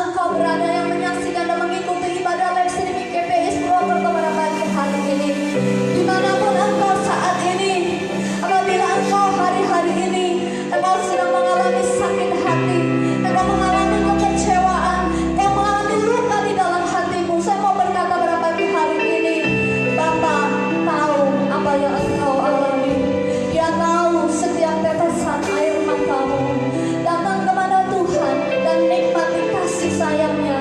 Engkau berada yang menyaksikan dan mengikuti ibadah live streaming KPS Purwokerto pada pagi hari ini. Dimanapun engkau saat ini, apabila engkau hari-hari ini engkau sedang mengalami sakit hati, engkau mengalami kekecewaan, engkau mengalami luka di dalam hatimu, saya mau berkata pada pagi hari ini, Bapa tahu apa yang engkau alami. Dia tahu setiap tetesan air matamu. Datang kepada Tuhan dan nikmati kasih sayangnya.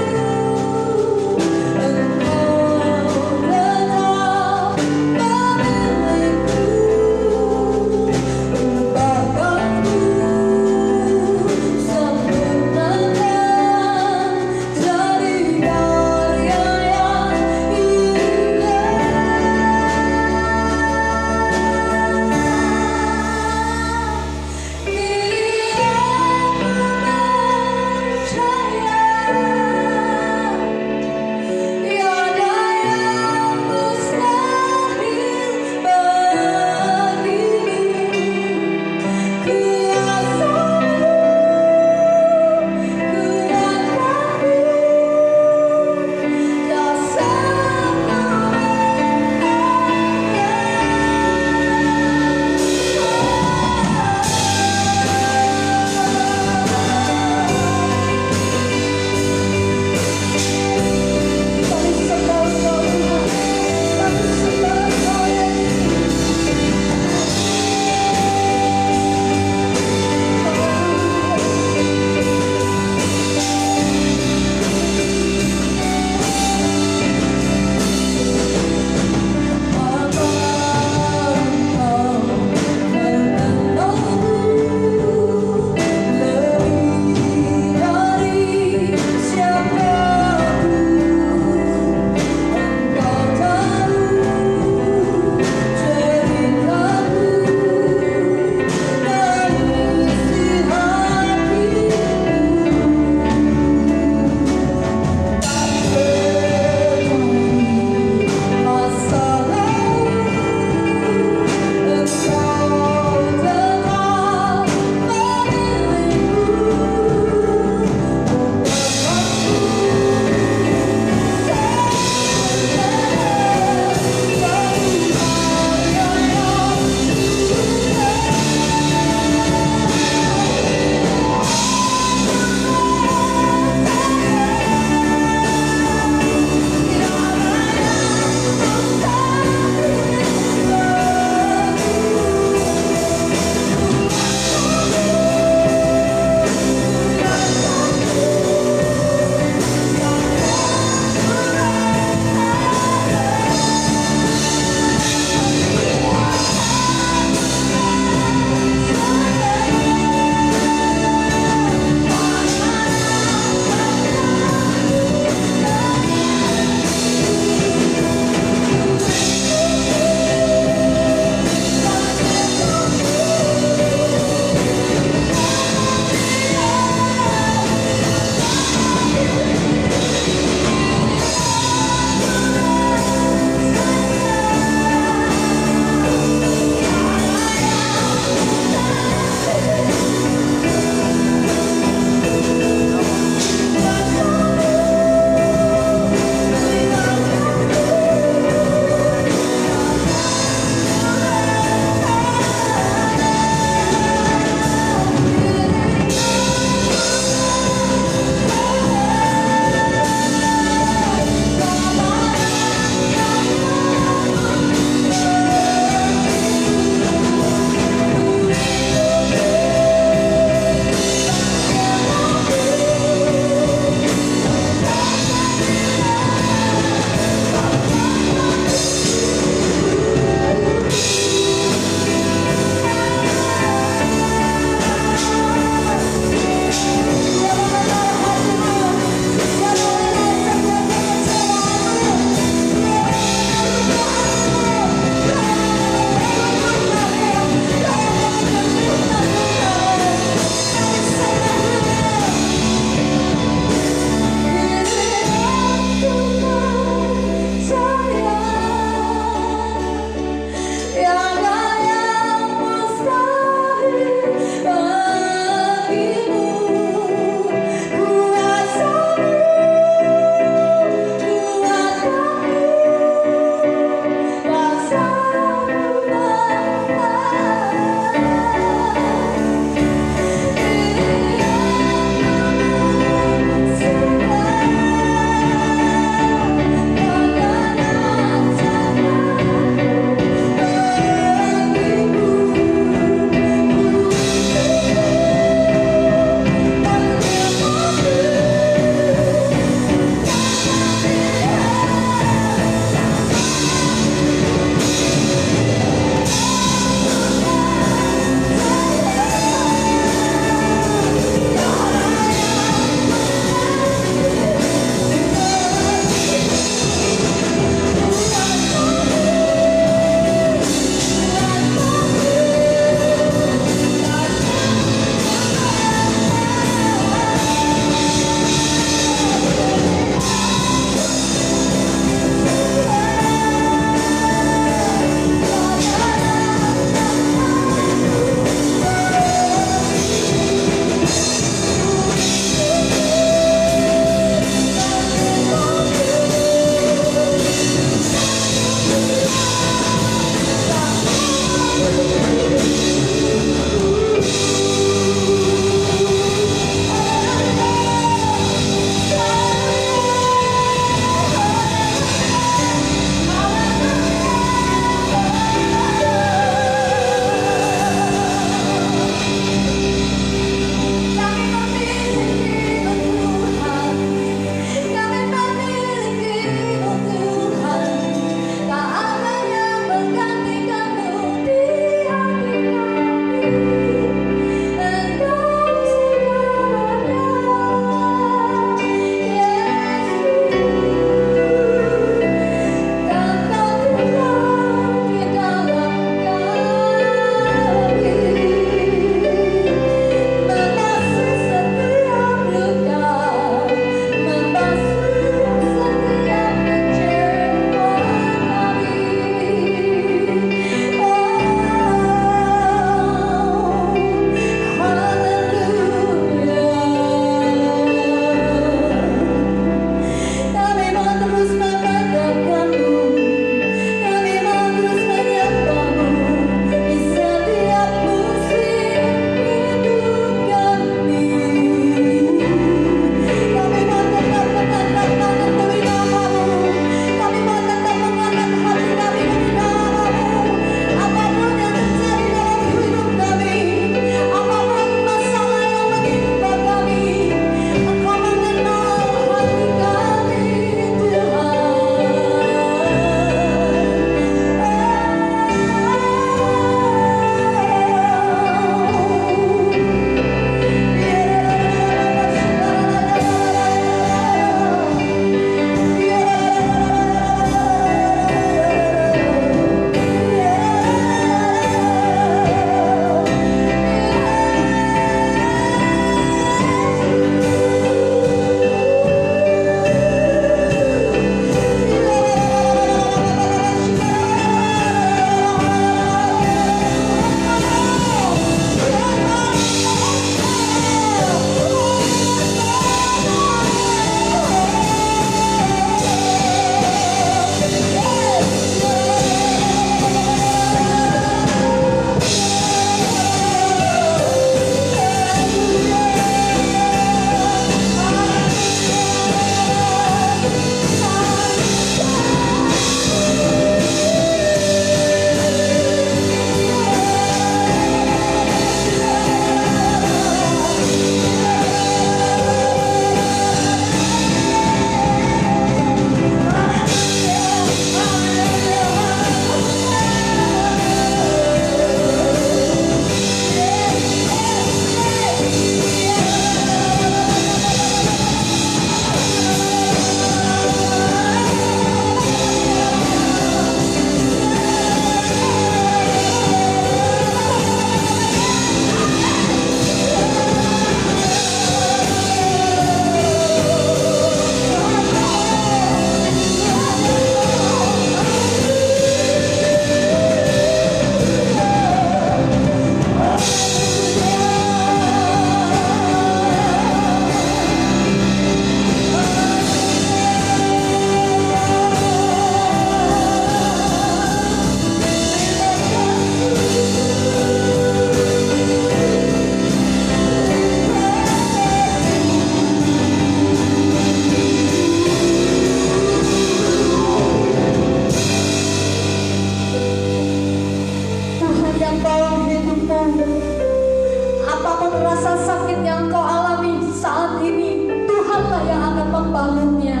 rasa sakit yang kau alami saat ini, Tuhanlah yang akan membalurnya.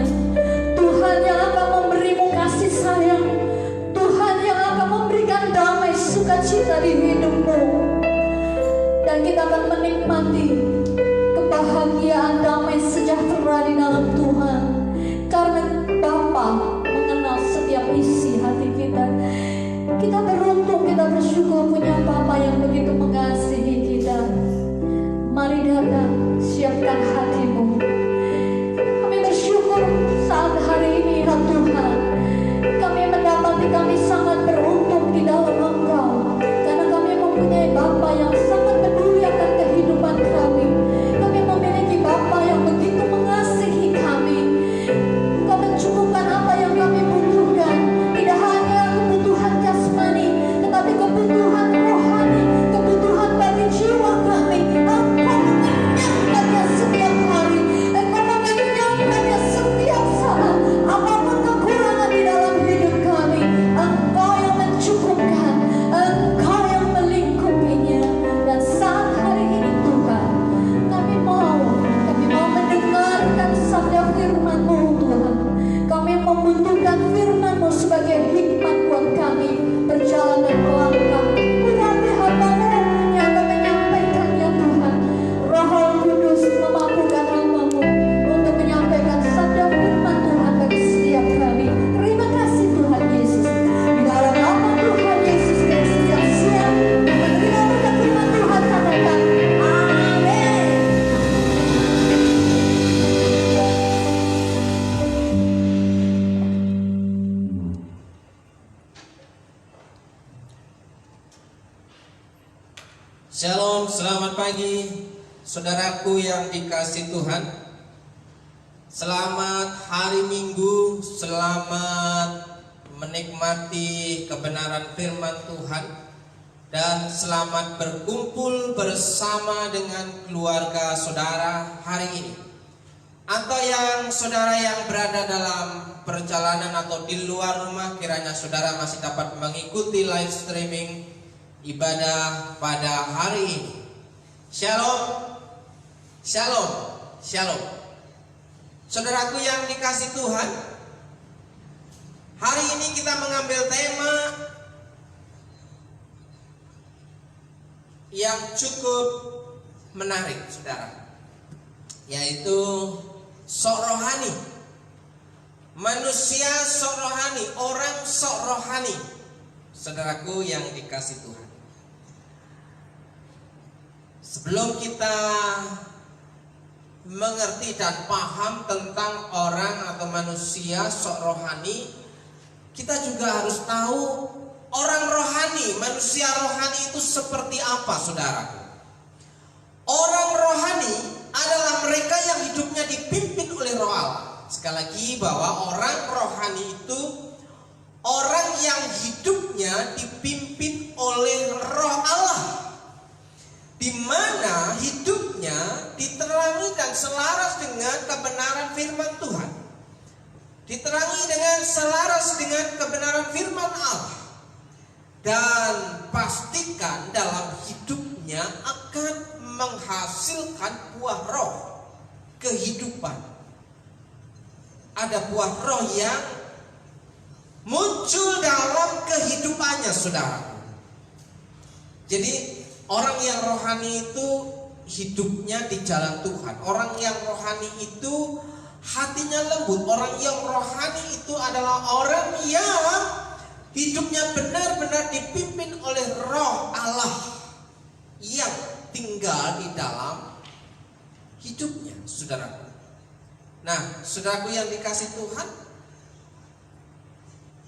Tuhan yang akan memberimu kasih sayang. Tuhan yang akan memberikan damai sukacita di hidupmu. Dan kita akan menikmati kebahagiaan damai sejahtera di dalam Tuhan. Karena Bapa mengenal setiap isi hati kita. Kita beruntung, kita bersyukur punya Bapa yang begitu mengasihi kita. Mari datang, siapkan hatimu. Kami bersyukur saat hari ini ya Tuhan. Kami mendapati kami sangat beruntung di dalam Engkau. Karena kami mempunyai Bapa yang sangat peduli akan kehidupan kami. Kami memiliki Bapa yang begitu mengasihi kami. Engkau mencukupkan apa yang kami butuhkan. Tidak hanya kebutuhan jasmani, tetapi kebutuhan rohani, kebutuhan bagi jiwa kami. Engkau mengenyangkannya setiap hari. Engkau mengenyangkannya setiap saat. Apapun kekurangan di dalam hidup kami, Engkau yang mencukupkan, Engkau yang melingkupinya. Dan saat hari ini Tuhan, kami mau mendengarkan sabda firman-Mu Tuhan. Kami membutuhkan firman-Mu sebagai hikmat buat kami berjalan dan melangkah. Urapi hamba-Mu yang akan menyampaikannya Tuhan. Roh Kudus memampukan hamba-Mu untuk menyampaikan sabda firman Tuhan bagi setiap kami. Terima kasih Tuhan Yesus. Di dalam nama Tuhan Yesus Kristus yang siap menerima berkat firman Tuhan, katakan amin. Shalom, selamat pagi saudaraku yang dikasih Tuhan. Selamat hari Minggu, selamat menikmati kebenaran firman Tuhan, dan selamat berkumpul bersama dengan keluarga saudara hari ini. Atau yang saudara yang berada dalam perjalanan atau di luar rumah, kiranya saudara masih dapat mengikuti live streaming ibadah pada hari ini. Shalom, shalom, shalom. Saudaraku yang dikasih Tuhan, hari ini kita mengambil tema yang cukup menarik, saudara, yaitu sok rohani. Manusia sok rohani, orang sok rohani. Saudaraku yang dikasih Tuhan, sebelum kita mengerti dan paham tentang orang atau manusia sok rohani, kita juga harus tahu orang rohani, manusia rohani itu seperti apa, saudaraku. Orang rohani adalah mereka yang hidupnya dipimpin oleh Roh Allah. Sekali lagi, bahwa orang rohani itu orang yang hidupnya dipimpin oleh Roh Allah, di mana hidupnya diterangi dan selaras dengan kebenaran firman Tuhan, diterangi dengan selaras dengan kebenaran firman Allah, dan pastikan dalam hidupnya akan menghasilkan buah roh kehidupan. Ada buah roh yang muncul dalam kehidupannya, saudara. Jadi orang yang rohani itu hidupnya di jalan Tuhan. Orang yang rohani itu hatinya lembut. Orang yang rohani itu adalah orang yang hidupnya benar-benar dipimpin oleh Roh Allah yang tinggal di dalam hidupnya, saudara. Nah, saudaraku yang dikasih Tuhan,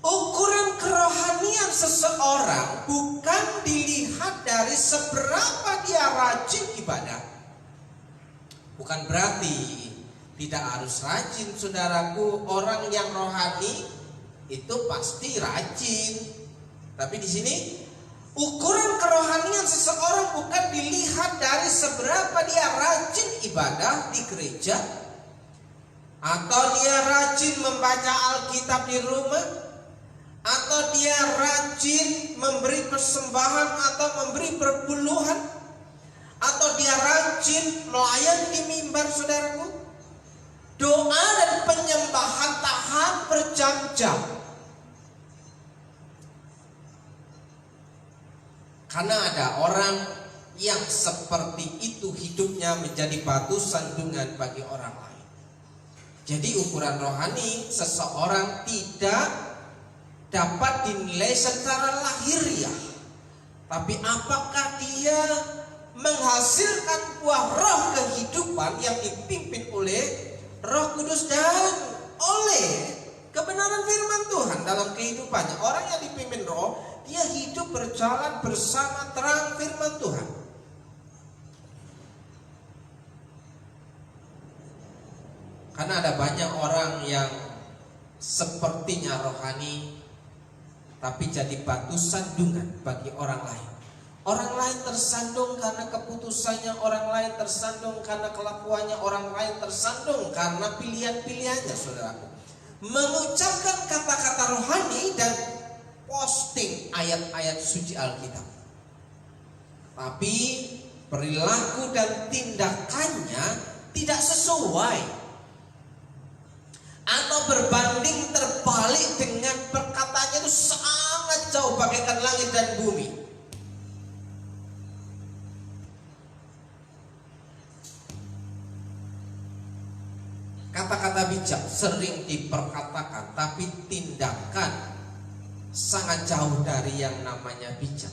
ukuran kerohanian seseorang bukan dilihat dari seberapa dia rajin ibadah. Bukan berarti tidak harus rajin, saudaraku. Orang yang rohani itu pasti rajin. Tapi di sini ukuran kerohanian seseorang bukan dilihat dari seberapa dia rajin ibadah di gereja, atau dia rajin membaca Alkitab di rumah, atau dia rajin memberi persembahan atau memberi perpuluhan, atau dia rajin melayani di mimbar, saudaraku, doa dan penyembahan tahan berjam-jam. Karena ada orang yang seperti itu, hidupnya menjadi batu sandungan bagi orang lain. Jadi ukuran rohani seseorang tidak dapat dinilai secara lahiriah, tapi apakah dia menghasilkan buah roh kehidupan yang dipimpin oleh Roh Kudus dan oleh kebenaran firman Tuhan dalam kehidupannya. Orang yang dipimpin roh, dia hidup berjalan bersama terang firman Tuhan. Karena ada banyak orang yang sepertinya rohani, tapi jadi batu sandungan bagi orang lain. Orang lain tersandung karena keputusannya, orang lain tersandung karena kelakuannya, orang lain tersandung karena pilihan-pilihannya, saudaraku. Mengucapkan kata-kata rohani dan posting ayat-ayat suci Alkitab, tapi perilaku dan tindakannya tidak sesuai atau berbanding terbalik dengan perkataannya, itu sangat jauh bagaikan langit dan bumi. Kata-kata bijak sering diperkatakan, tapi tindakan sangat jauh dari yang namanya bijak.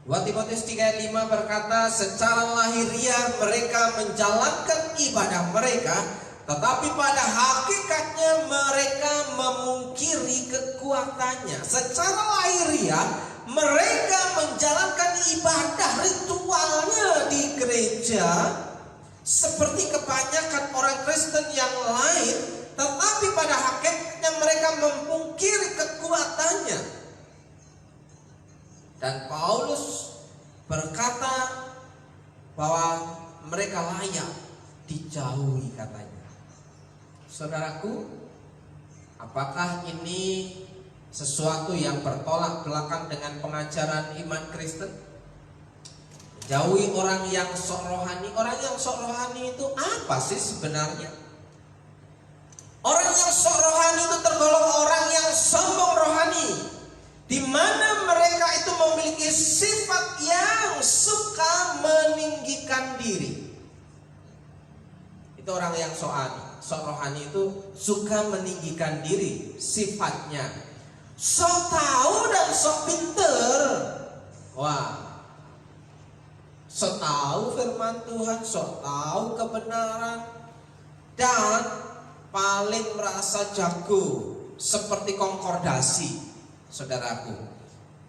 2 Timotius 3:5 berkata, secara lahiriah mereka menjalankan ibadah mereka, tetapi pada hakikatnya mereka memungkiri kekuatannya. Secara lahiriah mereka menjalankan ibadah ritualnya di gereja seperti kebanyakan orang Kristen yang lain, tetapi pada hakikatnya mereka memungkiri kekuatannya. Dan Paulus berkata bahwa mereka layak dijauhi, katanya. Saudaraku, apakah ini sesuatu yang bertolak belakang dengan pengajaran iman Kristen? Jauhi orang yang sok rohani. Orang yang sok rohani itu apa sih sebenarnya? Orang yang sok rohani itu tergolong orang yang sombong rohani, di mana mereka itu memiliki sifat yang suka meninggikan diri. Itu orang yang sok rohani itu suka meninggikan diri sifatnya. Sok tahu dan sok pinter. Wah, sok tahu firman Tuhan, sok tahu kebenaran, dan paling merasa jago seperti konkordasi, saudaraku.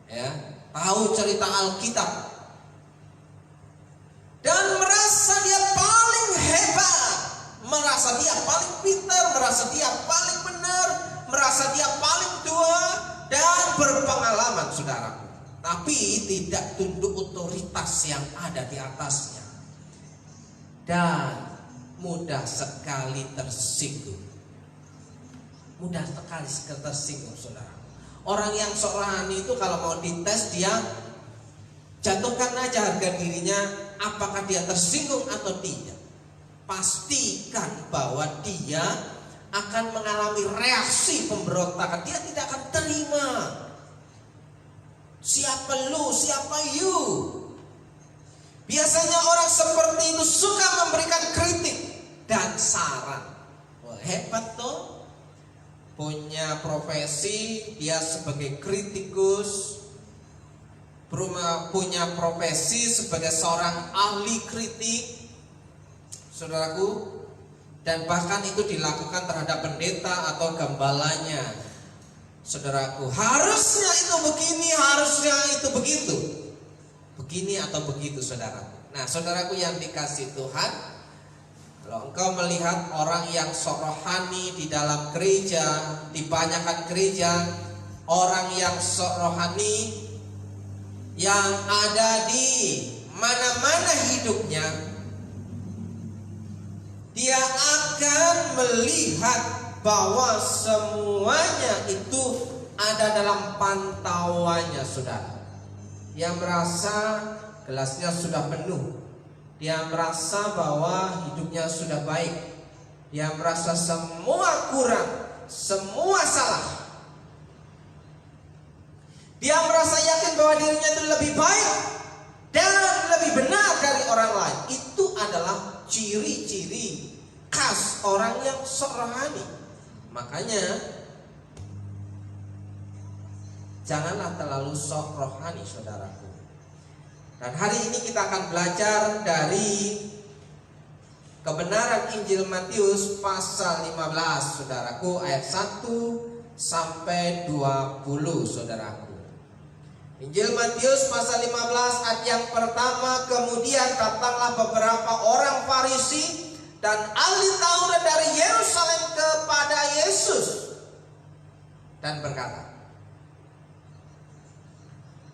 Ya, tahu cerita Alkitab dan merasa dia paling hebat, merasa dia paling pintar, merasa dia paling benar, merasa dia paling tua dan berpengalaman, saudaraku. Tapi tidak tunduk otoritas yang ada di atasnya, dan mudah sekali tersinggung. Mudah sekali tersinggung, saudara. Orang yang sok rohani itu kalau mau dites, dia jatuhkan aja harga dirinya, apakah dia tersinggung atau tidak. Pastikan bahwa dia akan mengalami reaksi pemberontakan. Dia tidak akan terima. Siapa lu, siapa you? Biasanya orang seperti itu suka memberikan kritik dan saran. Wah, hebat tuh. Punya profesi dia sebagai kritikus, punya profesi sebagai seorang ahli kritik, saudaraku. Dan bahkan itu dilakukan terhadap pendeta atau gembalanya, saudaraku. Harusnya itu begini, harusnya itu begitu, begini atau begitu, saudaraku. Nah, saudaraku yang dikasih Tuhan, kalau engkau melihat orang yang sok rohani di dalam gereja, di banyakkan gereja, orang yang sok rohani yang ada di mana-mana hidupnya, dia akan melihat bahwa semuanya itu ada dalam pantauannya, saudara. Dia merasa gelasnya sudah penuh. Dia merasa bahwa hidupnya sudah baik. Dia merasa semua kurang, semua salah. Dia merasa yakin bahwa dirinya itu lebih baik dan lebih benar dari orang lain. Itu adalah ciri-ciri khas orang yang sok rohani. Makanya janganlah terlalu sok rohani, saudaraku. Dan hari ini kita akan belajar dari kebenaran Injil Matius pasal 15, saudaraku, ayat 1 sampai 20, saudaraku. Injil Matius pasal 15 ayat yang pertama, kemudian datanglah beberapa orang Farisi dan ahli Taurat dari Yerusalem kepada Yesus dan berkata,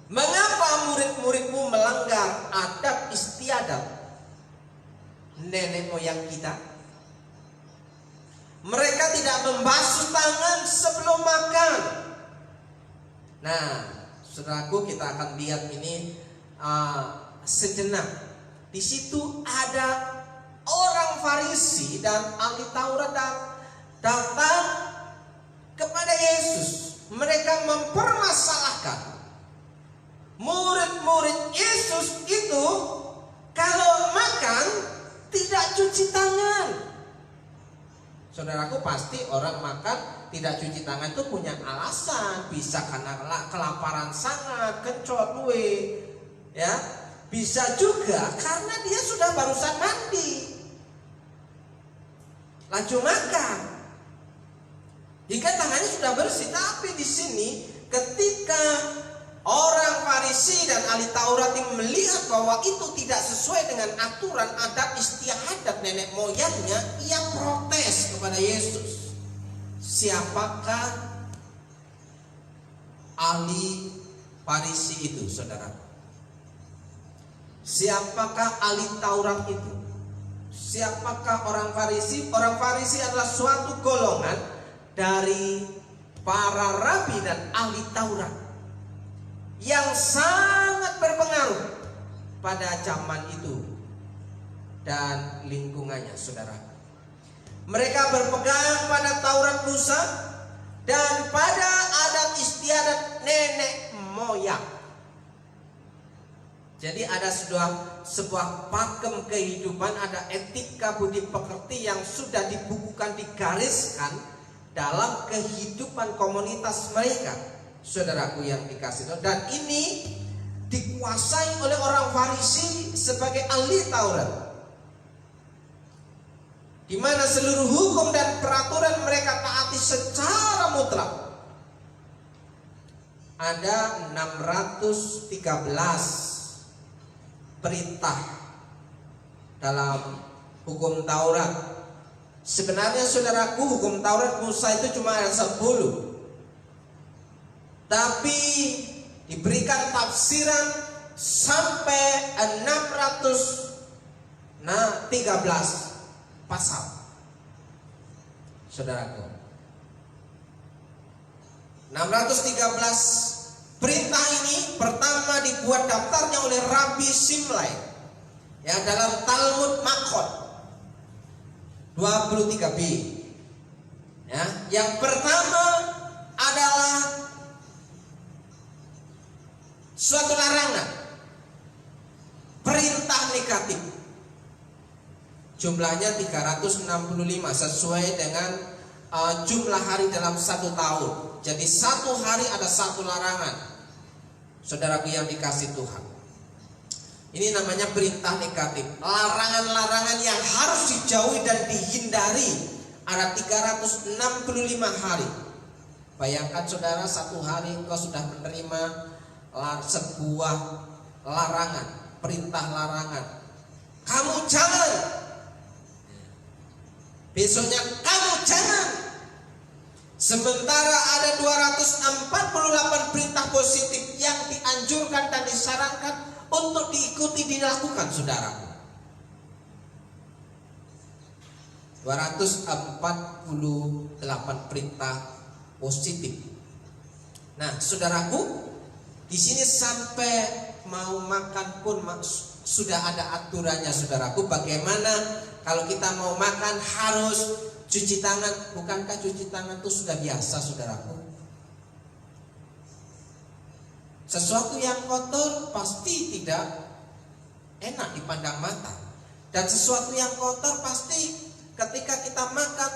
"Mengapa murid-muridmu melanggar adat istiadat nenek moyang kita? Mereka tidak membasuh tangan sebelum makan." Nah, saudaraku, kita akan lihat ini sejenak. Di situ ada orang Farisi dan ahli Taurat datang kepada Yesus. Mereka mempermasalahkan murid-murid Yesus itu kalau makan tidak cuci tangan. Saudaraku, pasti orang makan tidak cuci tangan itu punya alasan. Bisa karena kelaparan sangat, kencot luwe, ya. Bisa juga karena dia sudah barusan mandi, laju makan, hingga tangannya sudah bersih. Tapi di sini ketika orang Farisi dan ahli Taurat melihat bahwa itu tidak sesuai dengan aturan adat istiadat nenek moyangnya, ia protes kepada Yesus. Siapakah ahli Farisi itu, saudara? Siapakah ahli Taurat itu? Siapakah orang Farisi? Orang Farisi adalah suatu golongan dari para rabi dan ahli Taurat yang sangat berpengaruh pada zaman itu dan lingkungannya, saudara. Mereka berpegang pada Taurat Musa dan pada adat istiadat nenek moyang. Jadi ada sebuah pakem kehidupan, ada etika budi pekerti yang sudah dibukukan, digariskan dalam kehidupan komunitas mereka, saudaraku yang dikasih Tuhan. Dan ini dikuasai oleh orang Farisi sebagai ahli Taurat, di mana seluruh hukum dan peraturan mereka taati secara mutlak. Ada 613 perintah dalam hukum Taurat. Sebenarnya, saudaraku, hukum Taurat Musa itu cuma ada 10, tapi diberikan tafsiran sampai 613 pasal, saudaraku. 613 perintah ini pertama dibuat daftarnya oleh Rabbi Simlai, ya, dalam Talmud Makkot 23b. Ya, yang pertama adalah suatu larangan, perintah negatif. Jumlahnya 365 sesuai dengan jumlah hari dalam satu tahun. Jadi satu hari ada satu larangan, saudaraku yang dikasih Tuhan. Ini namanya perintah negatif, larangan-larangan yang harus dijauhi dan dihindari. Ada 365 hari. Bayangkan, saudara, satu hari engkau sudah menerima sebuah larangan, perintah larangan. Kamu jangan. Besoknya kamu jangan. Sementara ada 248 perintah positif yang dianjurkan dan disarankan untuk diikuti, dilakukan, saudara. 248 perintah positif. Nah, saudaraku, di sini sampai mau makan pun sudah ada aturannya, saudaraku. Bagaimana kalau kita mau makan harus cuci tangan? Bukankah cuci tangan itu sudah biasa, saudaraku? Sesuatu yang kotor pasti tidak enak dipandang mata. Dan sesuatu yang kotor pasti ketika kita makan,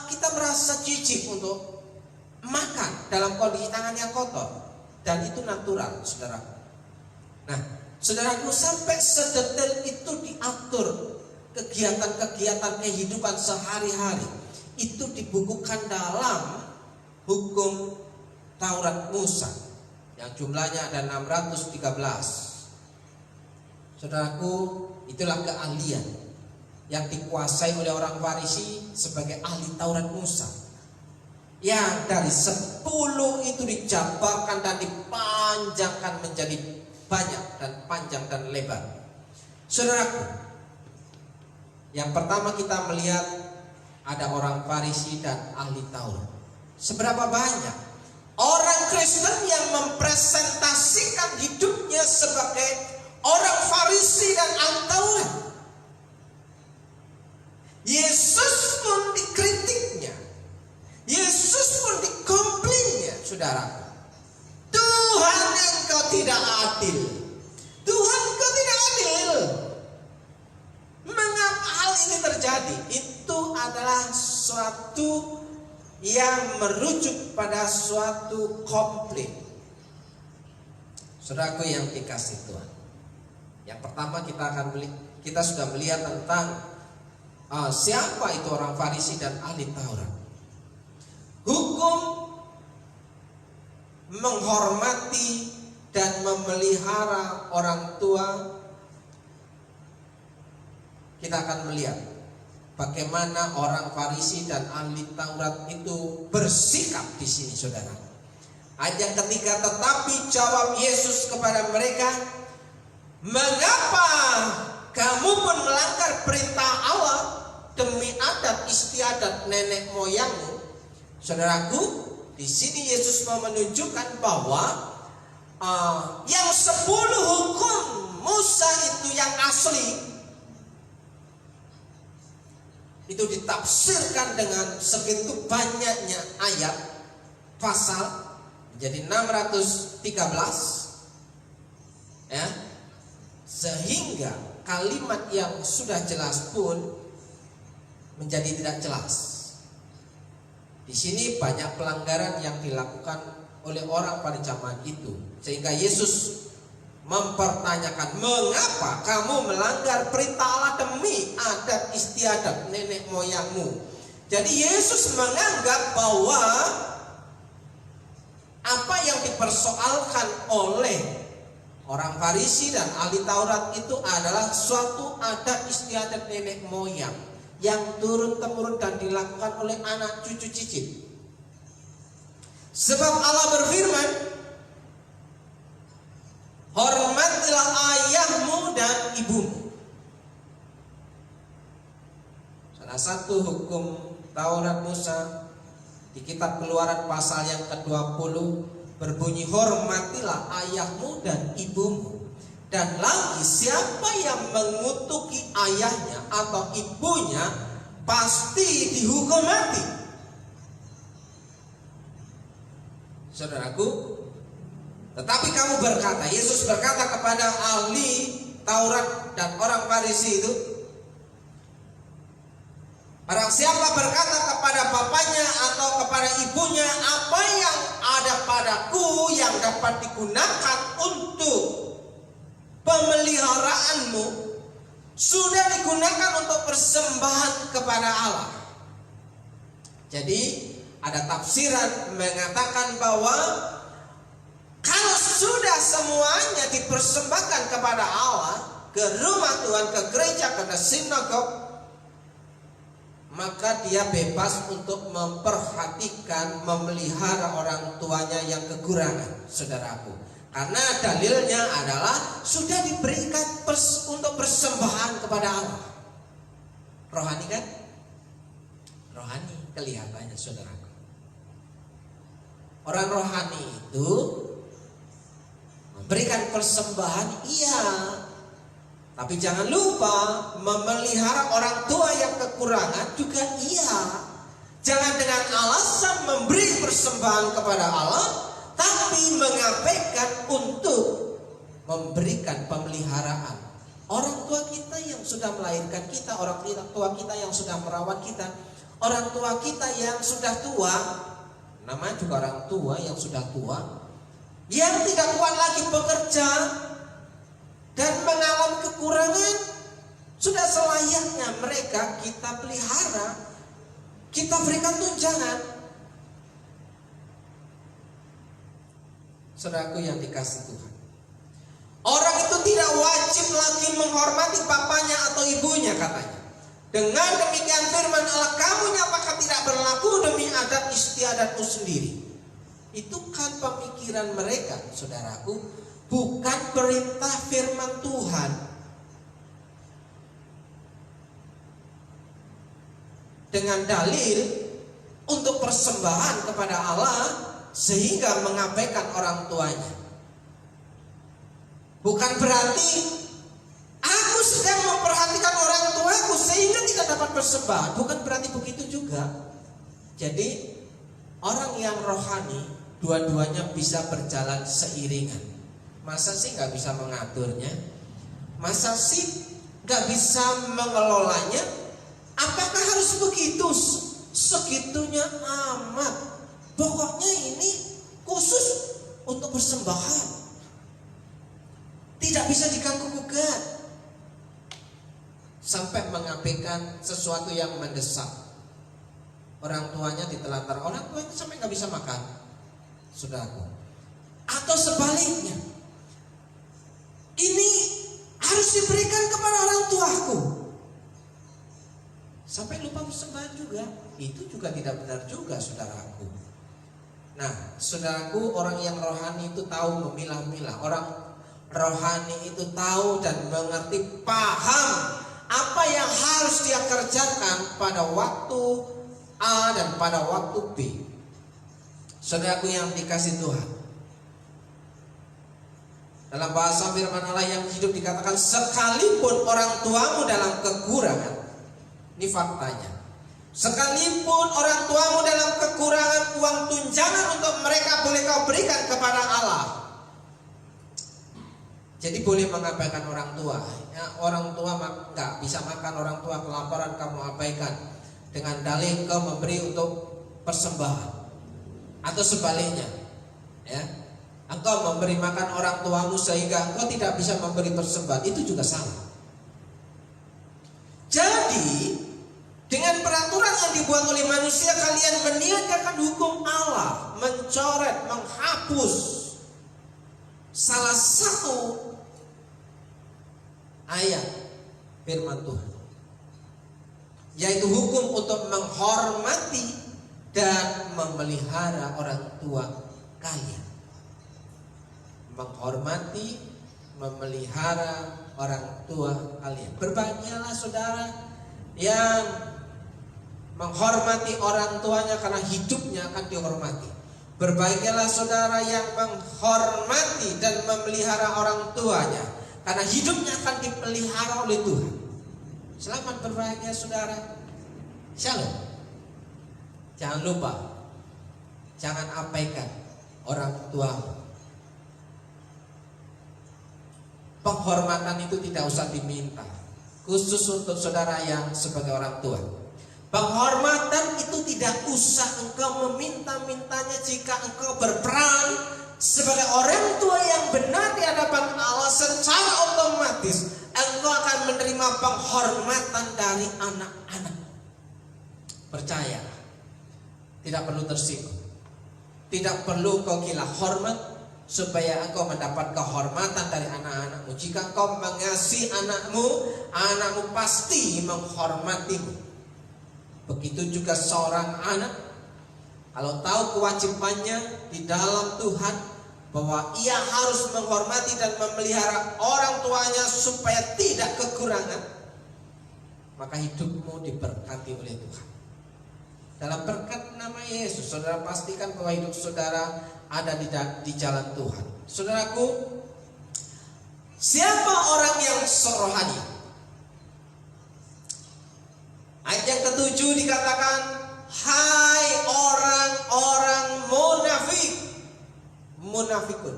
kita merasa jijik untuk makan dalam kondisi tangan yang kotor. Dan itu natural, saudaraku. Nah, saudaraku, sampai sedetail itu diatur kegiatan-kegiatan kehidupan sehari-hari. Itu dibukukan dalam hukum Taurat Musa yang jumlahnya ada 613. Saudaraku, itulah keahlian yang dikuasai oleh orang Farisi sebagai ahli Taurat Musa. Yang dari 10 itu dijabarkan dan dipanjangkan menjadi banyak dan panjang dan lebar. Saudaraku, yang pertama kita melihat ada orang Farisi dan ahli Taurat. Seberapa banyak orang Kristen yang mempresentasikan hidupnya sebagai orang Farisi dan ahli Taurat. Yesus pun dikritiknya, Yesus pun dikomplainnya, saudara. Tuhan, engkau tidak adil. Tuhan, engkau tidak adil. Mengapa hal ini terjadi? Itu adalah suatu yang merujuk pada suatu komplain. Saudaraku yang dikasih Tuhan, yang pertama kita sudah melihat tentang siapa itu orang Farisi dan ahli Taurat. Hukum menghormati dan memelihara orang tua. Kita akan melihat bagaimana orang Farisi dan ahli Taurat itu bersikap di sini, saudara. Ayat ketiga, tetapi jawab Yesus kepada mereka, mengapa kamu pun melanggar perintah Allah demi adat istiadat nenek moyangmu? Saudaraku, di sini Yesus mau menunjukkan bahwa yang 10 hukum Musa itu yang asli itu ditafsirkan dengan segitu banyaknya ayat pasal menjadi 613, ya, sehingga kalimat yang sudah jelas pun menjadi tidak jelas. Di sini banyak pelanggaran yang dilakukan oleh orang pada zaman itu, sehingga Yesus mempertanyakan, mengapa kamu melanggar perintah Allah demi adat istiadat nenek moyangmu? Jadi Yesus menganggap bahwa apa yang dipersoalkan oleh orang Farisi dan ahli Taurat itu adalah suatu adat istiadat nenek moyang yang turun-temurun dan dilakukan oleh anak cucu cicit. Sebab Allah berfirman, hormatilah ayahmu dan ibumu. Salah satu hukum Taurat Musa di kitab Keluaran pasal yang ke-20 berbunyi, hormatilah ayahmu dan ibumu. Dan lagi, siapa yang mengutuki ayahnya atau ibunya pasti dihukum mati. Saudaraku, tetapi kamu berkata, Yesus berkata kepada ahli Taurat dan orang Farisi itu, barang siapa berkata kepada bapaknya atau kepada ibunya, apa yang ada padaku yang dapat digunakan untuk pemeliharaanmu sudah digunakan untuk persembahan kepada Allah. Jadi ada tafsiran mengatakan bahwa kalau sudah semuanya dipersembahkan kepada Allah, ke rumah Tuhan, ke gereja, ke sinagog, maka dia bebas untuk memperhatikan, memelihara orang tuanya yang kekurangan, saudaraku. Karena dalilnya adalah sudah diberikan untuk persembahan kepada Allah. Rohani kan? Rohani kelihatannya, saudaraku. Orang rohani itu Berikan persembahan, iya. Tapi jangan lupa memelihara orang tua yang kekurangan juga iya. Jangan dengan alasan memberi persembahan kepada Allah, tapi mengabaikan untuk memberikan pemeliharaan. Orang tua kita yang sudah melahirkan kita, orang tua kita yang sudah merawat kita, orang tua kita yang sudah tua, namanya juga orang tua yang sudah tua, yang tidak kuat lagi bekerja dan mengalami kekurangan, sudah selayaknya mereka kita pelihara, kita berikan tunjangan. Saudaraku yang dikasihi Tuhan, orang itu tidak wajib lagi menghormati bapaknya atau ibunya katanya. Dengan demikian firman Allah, kamunya apakah tidak berlaku demi adat istiadatmu sendiri? Itu kan pemikiran mereka, saudaraku, bukan perintah firman Tuhan. Dengan dalil untuk persembahan kepada Allah sehingga mengabaikan orang tuanya. Bukan berarti aku sedang memperhatikan orang tuaku sehingga tidak dapat persembahan. Bukan berarti begitu juga. Jadi orang yang rohani dua-duanya bisa berjalan seiringan. Masa sih gak bisa mengaturnya? Masa sih gak bisa mengelolanya? Apakah harus begitu? Segitunya amat. Pokoknya ini khusus untuk persembahan, tidak bisa diganggu gugat sampai mengabaikan sesuatu yang mendesak. Orang tuanya ditelantar, orang tuanya sampai nggak bisa makan, saudaraku. Atau sebaliknya, ini harus diberikan kepada orang tuaku, sampai lupa persembahan juga. Itu juga tidak benar juga, saudaraku. Nah, saudaraku, orang yang rohani itu tahu memilah-milah. Orang rohani itu tahu dan mengerti, paham apa yang harus dia kerjakan pada waktu A dan pada waktu B. Saudaraku yang dikasih Tuhan, dalam bahasa firman Allah yang hidup dikatakan, sekalipun orang tuamu dalam kekurangan. Ini faktanya. Sekalipun orang tuamu dalam kekurangan uang tunjangan untuk mereka boleh kau berikan kepada Allah. Jadi boleh mengabaikan orang tua. Ya, orang tua nggak bisa makan, orang tua kelaparan, kamu abaikan dengan dalih kau memberi untuk persembahan. Atau sebaliknya, ya, engkau memberi makan orang tuamu sehingga engkau tidak bisa memberi persembahan, itu juga salah. Jadi dengan peraturan yang dibuat oleh manusia, kalian meniadakan hukum Allah, mencoret, menghapus salah satu ayat firman Tuhan, yaitu hukum untuk menghormati dan memelihara orang tua kalian. Menghormati, memelihara orang tua kalian. Berbahagialah saudara yang menghormati orang tuanya karena hidupnya akan dihormati. Berbahagialah saudara yang menghormati dan memelihara orang tuanya karena hidupnya akan dipelihara oleh Tuhan. Selamat berbahagia saudara. Shalom. Jangan lupa, jangan abaikan orang tua. Penghormatan itu tidak usah diminta, khusus untuk saudara yang sebagai orang tua. Penghormatan itu tidak usah engkau meminta-mintanya jika engkau berperan sebagai orang tua yang benar di hadapan Allah. Secara otomatis engkau akan menerima penghormatan dari anak-anak. Percaya, tidak perlu tersinggung, tidak perlu kau gila hormat supaya engkau mendapat kehormatan dari anak-anakmu. Jika engkau mengasihi anakmu, anakmu pasti menghormatimu. Begitu juga seorang anak, kalau tahu kewajibannya di dalam Tuhan, bahwa ia harus menghormati dan memelihara orang tuanya supaya tidak kekurangan, maka hidupmu diberkati oleh Tuhan. Dalam berkat nama Yesus, saudara pastikan bahwa hidup saudara ada di jalan Tuhan. Saudaraku, Siapa orang yang sok rohani? Ayat yang ketujuh dikatakan, hai orang-orang munafik. Munafikun.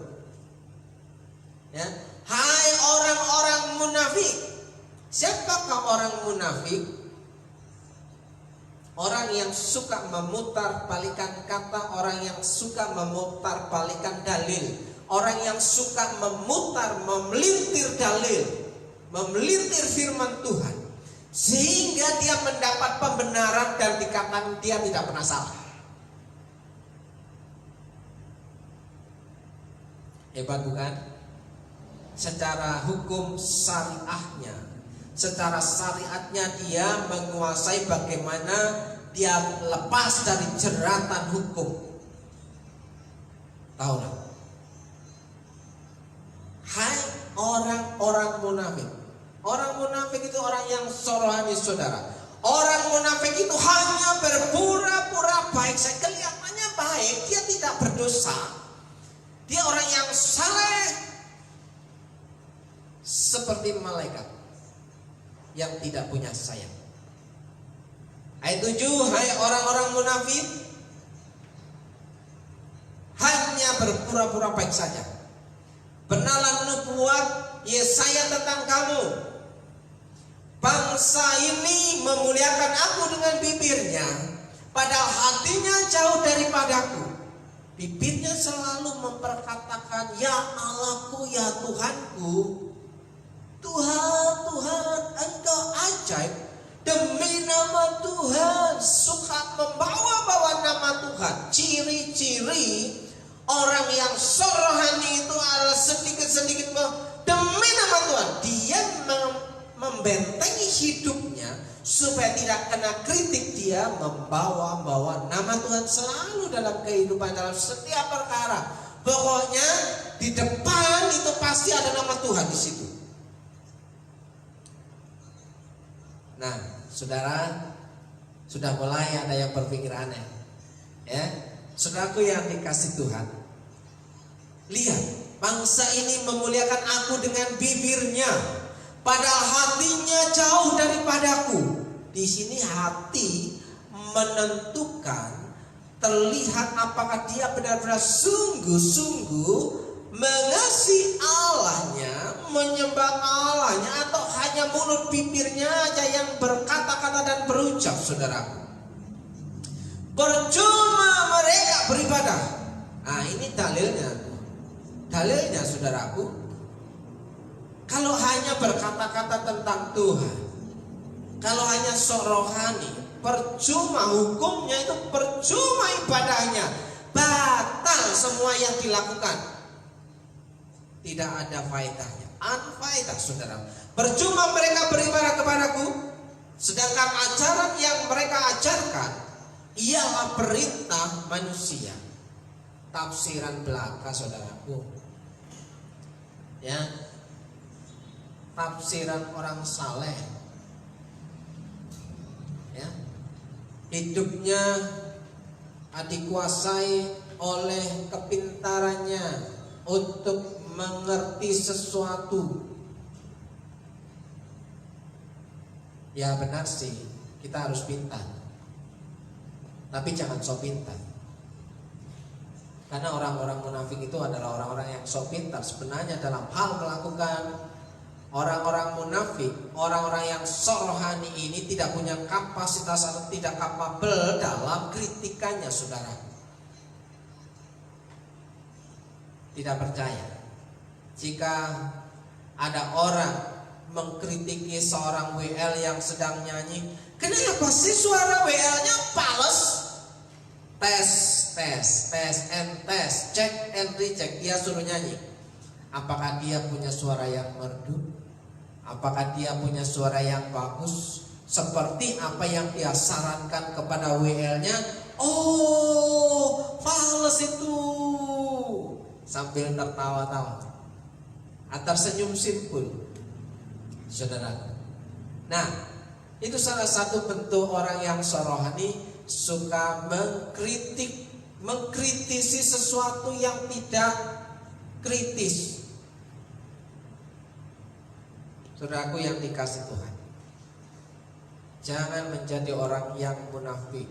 Ya, hai orang-orang munafik. Siapakah orang munafik? Orang yang suka memutar balikan kata, orang yang suka memutar balikan dalil, orang yang suka memelintir dalil, memelintir firman Tuhan, sehingga dia mendapat pembenaran dan dikatakan dia tidak pernah salah. Hebat bukan? Secara hukum syariahnya, secara syariatnya dia menguasai bagaimana dia lepas dari jeratan hukum. Tahu tak? Hai orang-orang munafik. Orang munafik itu orang yang rohani, saudara. Orang munafik itu hanya berpura-pura baik. Saya kelihatannya baik, dia tidak berdosa. Dia orang yang saleh, seperti malaikat yang tidak punya sayap. Ayat 7, hai orang-orang munafik, hanya berpura-pura baik saja. Benaran nubuat Yesaya tentang kamu. Bangsa ini memuliakan aku dengan bibirnya, padahal hatinya jauh daripadaku. Bibirnya selalu memperkatakan, ya Allahku, ya Tuhanku. Tuhan, Tuhan, Engkau ajaib. Demi nama Tuhan, suka membawa-bawa nama Tuhan. Ciri-ciri orang yang rohani itu adalah sedikit-sedikit demi nama Tuhan. Dia membentengi hidupnya supaya tidak kena kritik. Dia membawa-bawa nama Tuhan selalu dalam kehidupan, dalam setiap perkara. Pokoknya di depan itu pasti ada nama Tuhan di situ. Nah, saudara, sudah mulai ada yang berpikir aneh, ya, saudaraku yang dikasih Tuhan. Lihat, bangsa ini memuliakan aku dengan bibirnya, padahal hatinya jauh daripadaku. Di sini hati menentukan, terlihat apakah dia benar-benar sungguh-sungguh mengasihi Allahnya, menyembah Allahnya, atau hanya mulut bibirnya aja yang berkata-kata dan berucap, saudaraku. Percuma mereka beribadah. Nah, ini dalilnya. Dalilnya, saudaraku. Kalau hanya berkata-kata tentang Tuhan, kalau hanya sok rohani, percuma hukumnya, itu percuma ibadahnya, batal semua yang dilakukan. Tidak ada faedahnya, unfaedah, saudara. Percuma mereka beribadah kepadaku, sedangkan ajaran yang mereka ajarkan ialah perintah manusia. Tafsiran belaka, saudaraku, ya, tafsiran orang saleh, ya, hidupnya dikuasai oleh kepintarannya untuk mengerti sesuatu. Ya benar sih, kita harus pintar, tapi jangan sok pintar. Karena orang-orang munafik itu adalah orang-orang yang sok pintar. Sebenarnya dalam hal melakukan, orang-orang munafik, orang-orang yang sok rohani ini tidak punya kapasitas atau tidak kapabel dalam kritikannya, saudara. Tidak percaya jika ada orang mengkritiki seorang WL yang sedang nyanyi, kenapa sih suara WL-nya fals? Tes, check and recheck. Dia suruh nyanyi. Apakah dia punya suara yang merdu? Apakah dia punya suara yang bagus? Seperti apa yang dia sarankan kepada WL-nya? Oh, fals itu. Sambil tertawa-tawa atau senyum simpul, saudara. Nah, itu salah satu bentuk orang yang rohani, suka mengkritisi sesuatu yang tidak kritis. Saudaraku yang dikasih Tuhan, jangan menjadi orang yang munafik.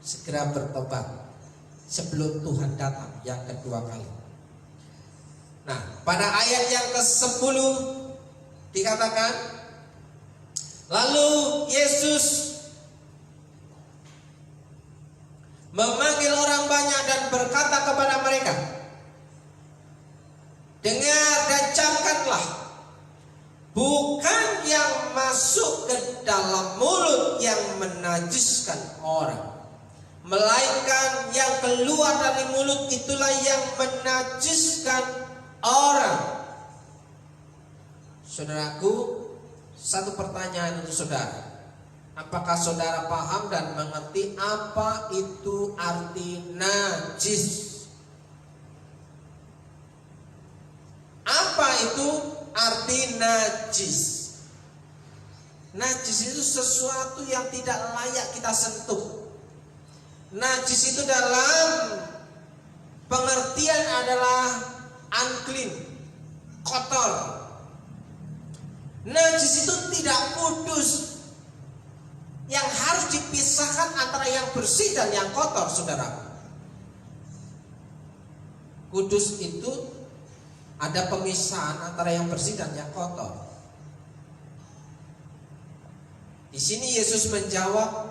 Segera bertobat sebelum Tuhan datang yang kedua kali. Nah, pada ayat yang ke-10 dikatakan, lalu Yesus memanggil orang banyak dan berkata kepada mereka, dengar dan camkanlah, bukan yang masuk ke dalam mulut yang menajiskan orang, melainkan yang keluar dari mulut itulah yang menajiskan orang. Saudaraku, satu pertanyaan untuk saudara. Apakah saudara paham dan mengerti apa itu arti najis? Apa itu arti najis? Najis itu sesuatu yang tidak layak kita sentuh. Najis itu dalam pengertian adalah unclean, kotor. Najis itu tidak kudus, yang harus dipisahkan antara yang bersih dan yang kotor, saudara. Kudus itu ada pemisahan antara yang bersih dan yang kotor. Di sini Yesus menjawab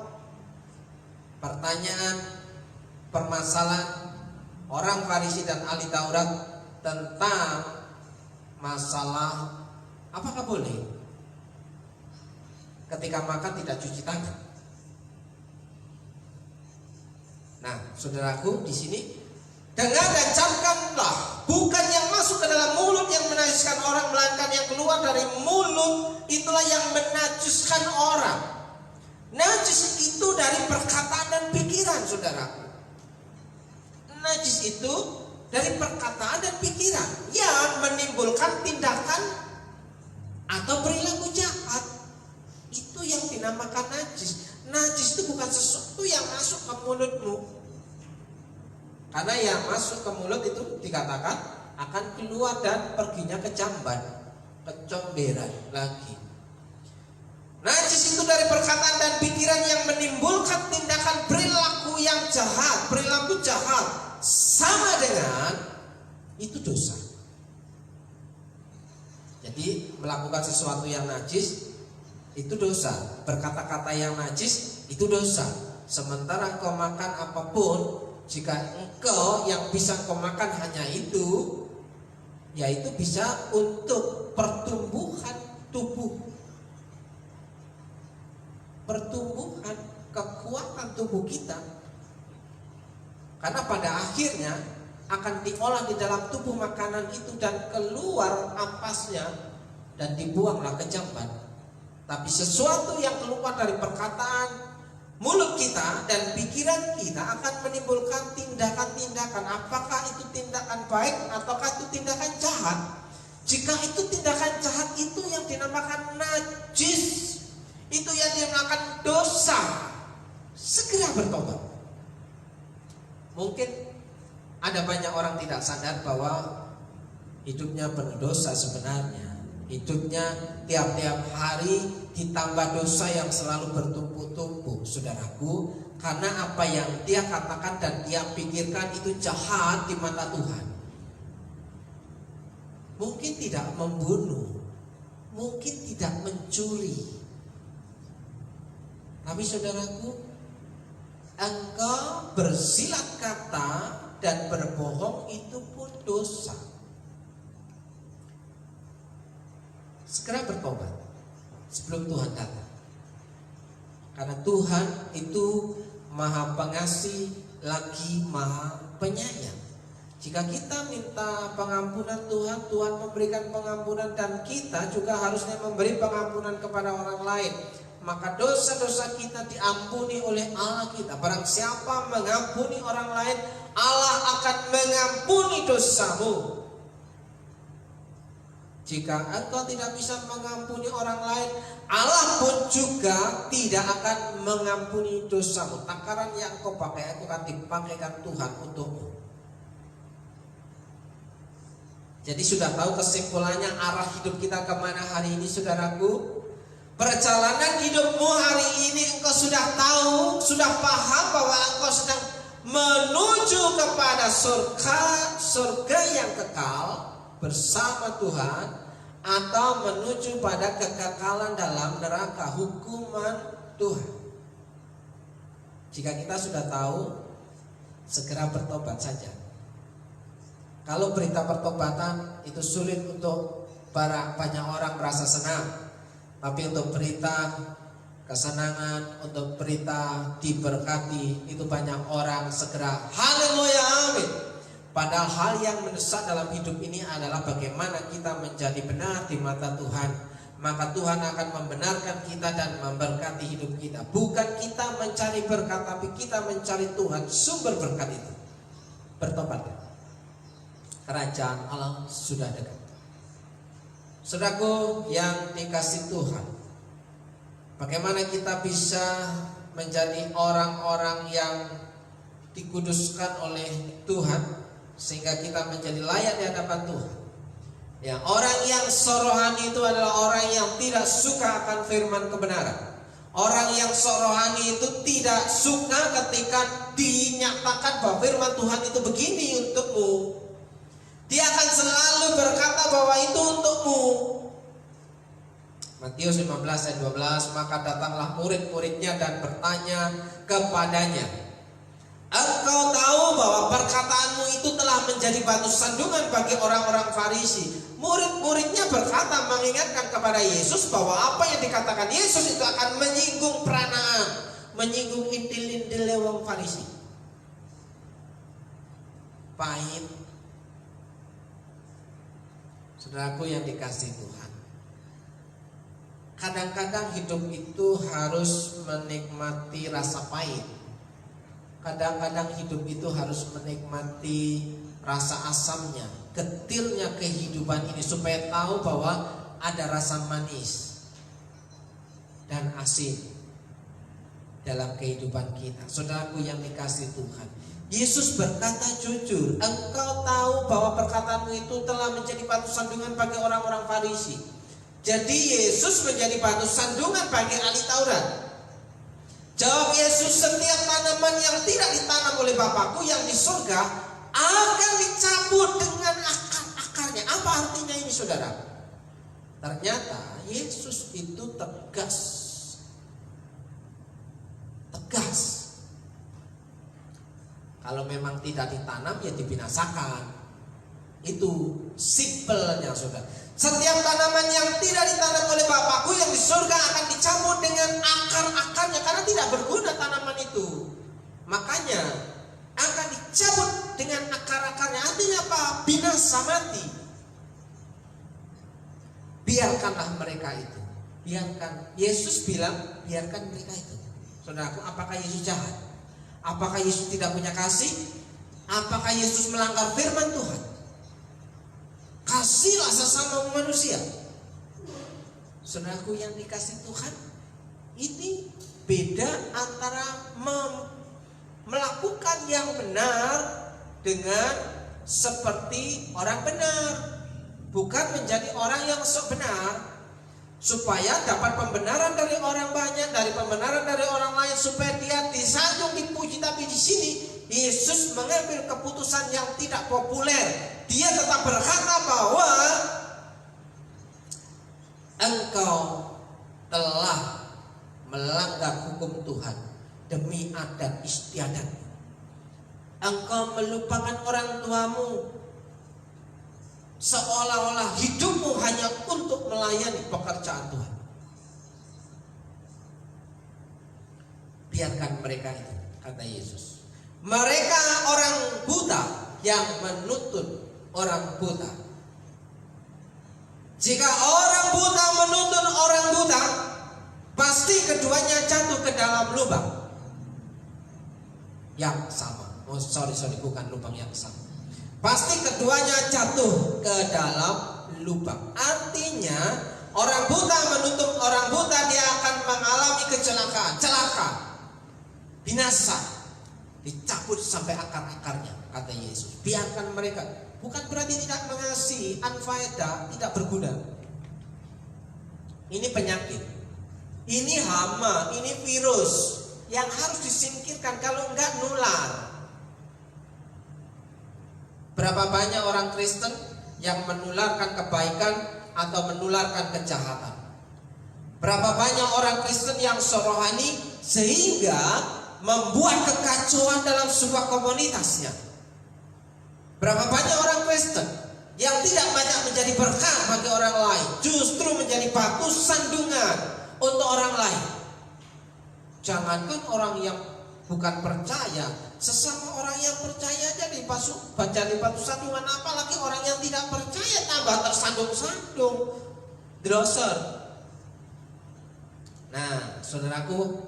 pertanyaan, permasalahan orang Farisi dan ahli Taurat tentang masalah apakah boleh ketika makan tidak cuci tangan. Nah, saudaraku, di sini dengar dan camkanlah, bukan yang masuk ke dalam mulut yang menajiskan orang, melainkan yang keluar dari mulut itulah yang menajiskan orang. Najis itu dari perkataan dan pikiran, saudaraku. Najis itu dari perkataan dan pikiran yang menimbulkan tindakan atau perilaku jahat. Itu yang dinamakan najis. Najis itu bukan sesuatu yang masuk ke mulutmu. Karena yang masuk ke mulut itu dikatakan akan keluar dan perginya ke jamban, kecomberan lagi. Najis itu dari perkataan dan pikiran yang menimbulkan tindakan perilaku yang jahat. Perilaku jahat sama dengan itu dosa. Jadi melakukan sesuatu yang najis itu dosa. Berkata-kata yang najis itu dosa. Sementara engkau makan apapun, jika engkau yang bisa engkau makan hanya itu, yaitu bisa untuk pertumbuhan tubuh, pertumbuhan kekuatan tubuh kita. Karena pada akhirnya akan diolah di dalam tubuh makanan itu dan keluar ampasnya dan dibuanglah ke jamban. Tapi sesuatu yang keluar dari perkataan mulut kita dan pikiran kita akan menimbulkan tindakan-tindakan. Apakah itu tindakan baik ataukah itu tindakan jahat? Jika itu tindakan jahat, itu yang dinamakan najis, itu yang dinamakan dosa. Segera bertobat. Mungkin ada banyak orang tidak sadar bahwa hidupnya penuh dosa sebenarnya. Hidupnya tiap-tiap hari ditambah dosa yang selalu bertumpuk-tumpuk, saudaraku. Karena apa yang dia katakan dan dia pikirkan itu jahat di mata Tuhan. Mungkin tidak membunuh, mungkin tidak mencuri. Tapi saudaraku, engkau bersilat kata dan berbohong itu pun dosa. Segera bertobat sebelum Tuhan datang. Karena Tuhan itu Maha Pengasih lagi Maha Penyayang. Jika kita minta pengampunan Tuhan, Tuhan memberikan pengampunan, dan kita juga harusnya memberi pengampunan kepada orang lain. Maka dosa-dosa kita diampuni oleh Allah kita. Barang siapa mengampuni orang lain, Allah akan mengampuni dosamu. Jika engkau tidak bisa mengampuni orang lain, Allah pun juga tidak akan mengampuni dosamu. Takaran yang kau pakai akan dipakaikan Tuhan untukmu. Jadi sudah tahu kesimpulannya arah hidup kita kemana hari ini, saudaraku? Perjalanan hidupmu hari ini engkau sudah tahu, sudah paham bahwa engkau sedang menuju kepada surga yang kekal bersama Tuhan, atau menuju pada kekekalan dalam neraka hukuman Tuhan. Jika kita sudah tahu, segera bertobat saja. Kalau berita pertobatan itu sulit untuk banyak orang merasa senang, tapi untuk berita kesenangan, untuk berita diberkati, itu banyak orang segera haleluya amin. Padahal hal yang mendesak dalam hidup ini adalah bagaimana kita menjadi benar di mata Tuhan. Maka Tuhan akan membenarkan kita dan memberkati hidup kita. Bukan kita mencari berkat, tapi kita mencari Tuhan, sumber berkat itu. Bertobatlah. Kerajaan Allah sudah dekat. Saudaraku yang dikasih Tuhan, bagaimana kita bisa menjadi orang-orang yang dikuduskan oleh Tuhan sehingga kita menjadi layak di hadapan Tuhan? Ya, orang yang sorohani itu adalah orang yang tidak suka akan firman kebenaran. Orang yang sorohani itu tidak suka ketika dinyatakan bahwa firman Tuhan itu begini untukmu. Dia akan selalu berkata bahwa itu untukmu. Matius 15 ayat 12, maka datanglah murid-muridnya dan bertanya kepadanya, engkau tahu bahwa perkataanmu itu telah menjadi batu sandungan bagi orang-orang Farisi. Murid-muridnya berkata, mengingatkan kepada Yesus bahwa apa yang dikatakan Yesus itu akan menyinggung peranaan, menyinggung intil-intil lewang Farisi. Pahit. Saudaraku yang dikasih Tuhan, kadang-kadang hidup itu harus menikmati rasa pahit. Kadang-kadang hidup itu harus menikmati rasa asamnya, getirnya kehidupan ini, supaya tahu bahwa ada rasa manis dan asin dalam kehidupan kita. Saudaraku yang dikasih Tuhan, Yesus berkata jujur, engkau tahu bahwa perkataanmu itu telah menjadi batu sandungan bagi orang-orang Farisi. Jadi Yesus menjadi batu sandungan bagi ahli Taurat. Jawab Yesus, setiap tanaman yang tidak ditanam oleh Bapakku yang di surga akan dicabut dengan akar-akarnya. Apa artinya ini, saudara? Ternyata Yesus itu tegas. Kalau memang tidak ditanam ya dibinasakan. Itu simpelnya, saudara. Setiap tanaman yang tidak ditanam oleh Bapakku yang di surga akan dicabut dengan akar-akarnya, karena tidak berguna tanaman itu. Makanya akan dicabut dengan akar-akarnya. Artinya apa? Binasa, mati. Biarkanlah mereka itu. Biarkan. Yesus bilang biarkan mereka itu. Saudaraku, apakah Yesus jahat? Apakah Yesus tidak punya kasih? Apakah Yesus melanggar firman Tuhan? Kasihlah sesama manusia. Saudaraku yang dikasih Tuhan, ini beda antara melakukan yang benar dengan seperti orang benar. Bukan menjadi orang yang sok benar, supaya dapat pembenaran dari orang banyak, dari pembenaran dari orang lain, supaya dia disanjung, dipuji. Tapi di sini Yesus mengambil keputusan yang tidak populer. Dia tetap berkata bahwa engkau telah melanggar hukum Tuhan demi adat istiadat. Engkau melupakan orang tuamu, seolah-olah hidupmu hanya untuk melayani pekerjaan Tuhan. Biarkan mereka itu, kata Yesus. Mereka orang buta yang menuntut orang buta. Jika orang buta menuntut orang buta, pasti keduanya jatuh ke dalam lubang yang sama. Bukan lubang yang sama. Pasti keduanya jatuh ke dalam lubang. Artinya orang buta menuntut orang buta, dia akan mengalami kecelakaan, celaka, binasa, dicabut sampai akar-akarnya, kata Yesus. Biarkan mereka. Bukan berarti tidak mengasihi, unfaedah, tidak berguna. Ini penyakit, ini hama, ini virus yang harus disingkirkan, kalau enggak nular. Berapa banyak orang Kristen yang menularkan kebaikan atau menularkan kejahatan? Berapa banyak orang Kristen yang rohani sehingga membuat kekacauan dalam sebuah komunitasnya? Berapa banyak orang Kristen yang tidak banyak menjadi berkat bagi orang lain, justru menjadi batu sandungan untuk orang lain. Jangankan orang yang bukan percaya, sesama orang yang percaya jadi batu sandungan, apalagi orang yang tidak percaya tambah tersandung-sandung. Droser. Nah, saudaraku,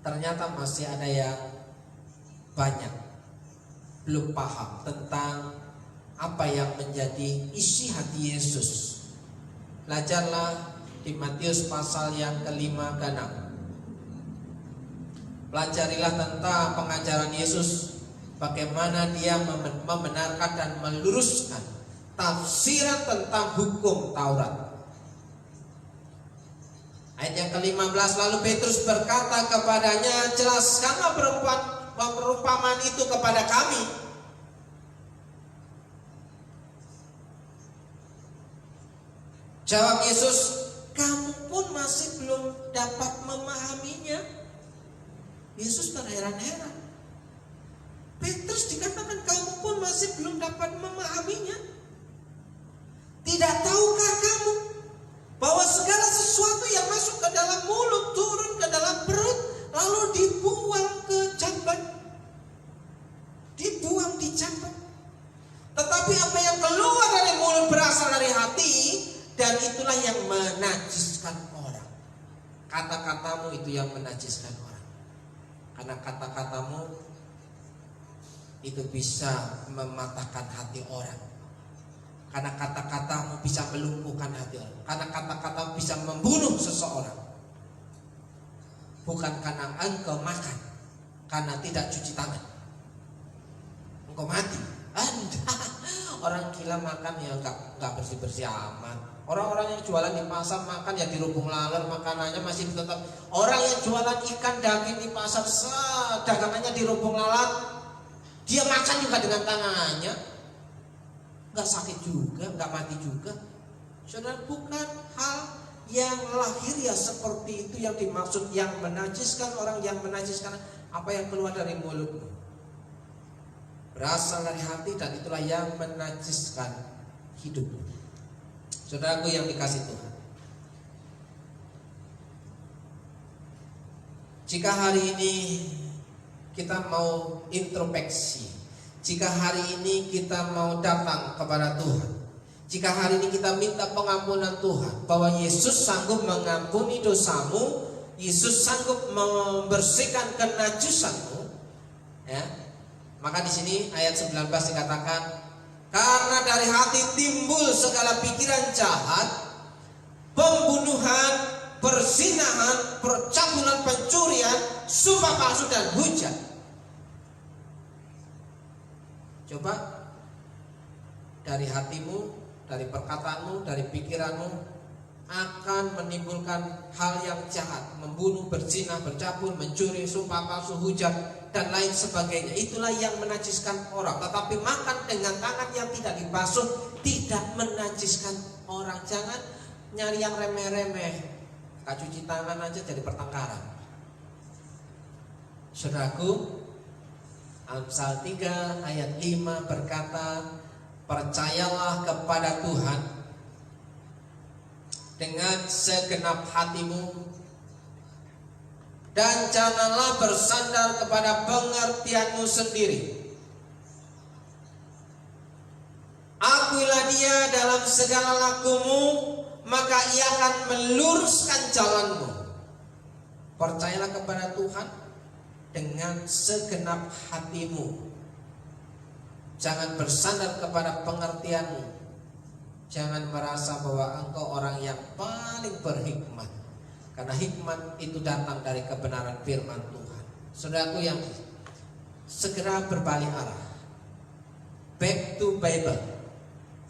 ternyata masih ada yang banyak belum paham tentang apa yang menjadi isi hati Yesus. Belajarlah di Matius pasal yang ke-5 ke 6. Pelajarilah tentang pengajaran Yesus, bagaimana dia membenarkan dan meluruskan tafsiran tentang hukum Taurat. Ayat yang ke-15, lalu Petrus berkata kepadanya, jelaskanlah perumpamaan itu kepada kami. Jawab Yesus, kamu pun masih belum dapat memahaminya. Yesus terheran-heran. Petrus dikatakan kamu pun masih belum dapat memahaminya. Tidak tahukah kamu bahwa segala sesuatu yang masuk ke dalam mulut turun ke dalam perut lalu dibuang ke jamban, dibuang di jamban. Tetapi apa yang keluar dari mulut berasal dari hati, dan itulah yang menajiskan orang. Kata-katamu itu yang menajiskan orang. Karena kata-katamu itu bisa mematahkan hati orang. Karena kata-katamu bisa melumpuhkan hati orang. Karena kata-katamu bisa membunuh seseorang. Bukan karena engkau makan, karena tidak cuci tangan, engkau mati. Anda orang gila makan ya enggak bersih-bersih amat. Orang-orang yang jualan di pasar makan ya dirubung laler, makanannya masih tetap. Orang yang jualan ikan daging di pasar, dagangannya dirubung lalat, dia makan juga dengan tangannya, nggak sakit juga, nggak mati juga. Saudara, bukan hal yang lahiriah seperti itu yang dimaksud, yang menajiskan orang, yang menajiskan apa yang keluar dari mulutmu. Berasal dari hati, dan itulah yang menajiskan hidupmu. Saudaraku yang dikasih Tuhan, jika hari ini kita mau introspeksi, jika hari ini kita mau datang kepada Tuhan, jika hari ini kita minta pengampunan Tuhan, bahwa Yesus sanggup mengampuni dosamu, Yesus sanggup membersihkan kenajisanmu, ya, maka di sini ayat 19 dikatakan, karena dari hati timbul segala pikiran jahat, pembunuhan, perzinahan, percabulan, pencurian, sumpah palsu dan hujat. Coba dari hatimu, dari perkataanmu, dari pikiranmu akan menimbulkan hal yang jahat, membunuh, berzina, bercabul, mencuri, sumpah palsu, hujat, dan lain sebagainya. Itulah yang menajiskan orang. Tetapi makan dengan tangan yang tidak dibasuh tidak menajiskan orang. Jangan nyari yang remeh-remeh. Gak cuci tangan aja jadi pertengkaran. Saudaraku, Amsal 3 ayat 5 berkata, percayalah kepada Tuhan dengan segenap hatimu, dan janganlah bersandar kepada pengertianmu sendiri. Akuilah dia dalam segala lakumu, maka ia akan meluruskan jalanmu. Percayalah kepada Tuhan dengan segenap hatimu. Jangan bersandar kepada pengertianmu. Jangan merasa bahwa engkau orang yang paling berhikmat, karena hikmat itu datang dari kebenaran firman Tuhan. Saudaraku yang segera berbalik arah, back to Bible,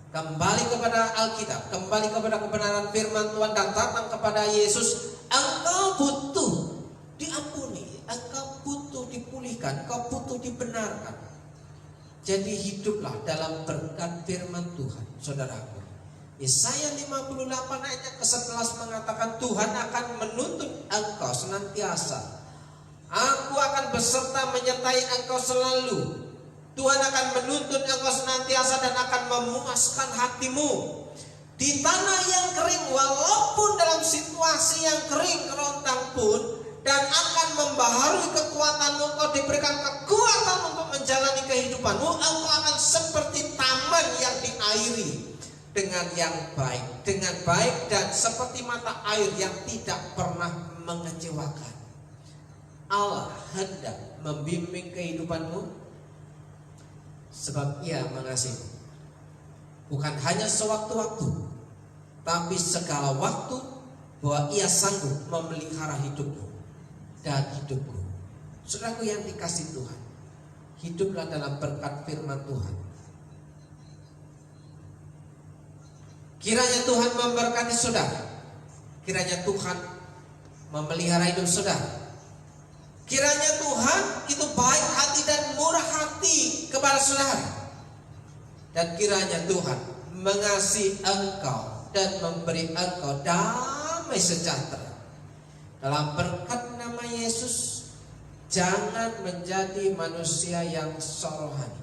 kembali kepada Alkitab, kembali kepada kebenaran firman Tuhan, dan datang kepada Yesus, engkau butuh diampuni, engkau butuh dipulihkan, engkau butuh dibenarkan. Jadi hiduplah dalam berkat firman Tuhan, saudaraku. Yesaya 58 ayat ke-11 mengatakan, Tuhan akan menuntun engkau senantiasa. Aku akan beserta menyertai engkau selalu. Tuhan akan menuntun engkau senantiasa dan akan memuaskan hatimu. Di tanah yang kering, walaupun dalam situasi yang kering kerontang pun, dan akan membaharui kekuatanmu, engkau diberikan kekuatan untuk menjalani kehidupanmu. Engkau akan seperti taman yang diairi dengan yang baik, dan seperti mata air yang tidak pernah mengecewakan. Allah hendak membimbing kehidupanmu, sebab Ia mengasihi. Bukan hanya sewaktu-waktu, tapi segala waktu, bahwa Ia sanggup memelihara hidupmu dan hidupku. Saudaraku yang dikasihi Tuhan, hiduplah dalam berkat firman Tuhan. Kiranya Tuhan memberkati saudara. Kiranya Tuhan memelihara hidup saudara. Kiranya Tuhan itu baik hati dan murah hati kepada saudara. Dan kiranya Tuhan mengasihi engkau dan memberi engkau damai sejahtera. Dalam berkat nama Yesus, jangan menjadi manusia yang sok rohani.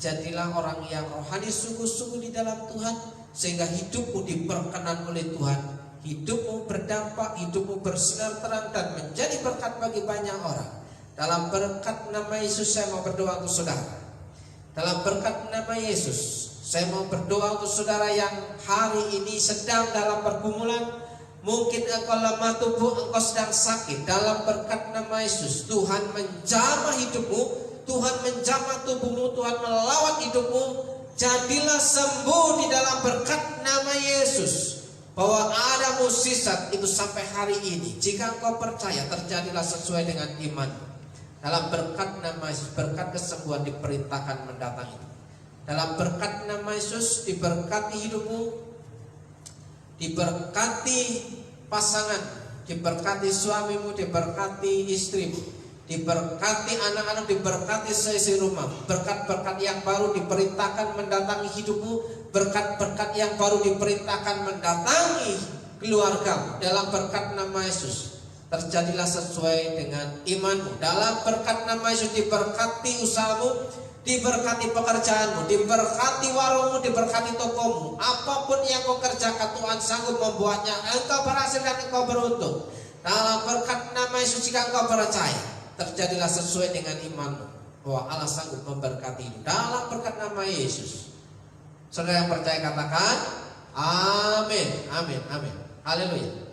Jadilah orang yang rohani sungguh-sungguh di dalam Tuhan, sehingga hidupmu diperkenan oleh Tuhan. Hidupmu berdampak, hidupmu bersinar terang dan menjadi berkat bagi banyak orang. Dalam berkat nama Yesus saya mau berdoa untuk saudara. Dalam berkat nama Yesus saya mau berdoa untuk saudara yang hari ini sedang dalam pergumulan. Mungkin engkau lemah tubuh, engkau sedang sakit. Dalam berkat nama Yesus, Tuhan menjamah hidupmu, Tuhan menjamah tubuhmu, Tuhan melawat hidupmu. Jadilah sembuh di dalam berkat nama Yesus. Bahwa ada mukjizat itu sampai hari ini. Jika engkau percaya, terjadilah sesuai dengan iman. Dalam berkat nama Yesus, berkat kesembuhan diperintahkan mendatangi. Dalam berkat nama Yesus, diberkati hidupmu, diberkati pasangan, diberkati suamimu, diberkati istrimu, diberkati anak-anak, diberkati seisi rumah. Berkat-berkat yang baru diperintahkan mendatangi hidupmu. Berkat-berkat yang baru diperintahkan mendatangi keluarga. Dalam berkat nama Yesus, terjadilah sesuai dengan imanmu. Dalam berkat nama Yesus, diberkati usahamu, diberkati pekerjaanmu, diberkati warungmu, diberkati tokomu. Apapun yang kau kerjakan, Tuhan sanggup membuatnya engkau berhasil dan engkau beruntung. Dalam berkat nama Yesus, jika engkau percaya, terjadilah sesuai dengan imanmu, bahwa Allah sanggup memberkati. Dalam berkat nama Yesus. Saudara yang percaya katakan amin, amin, amin. Haleluya.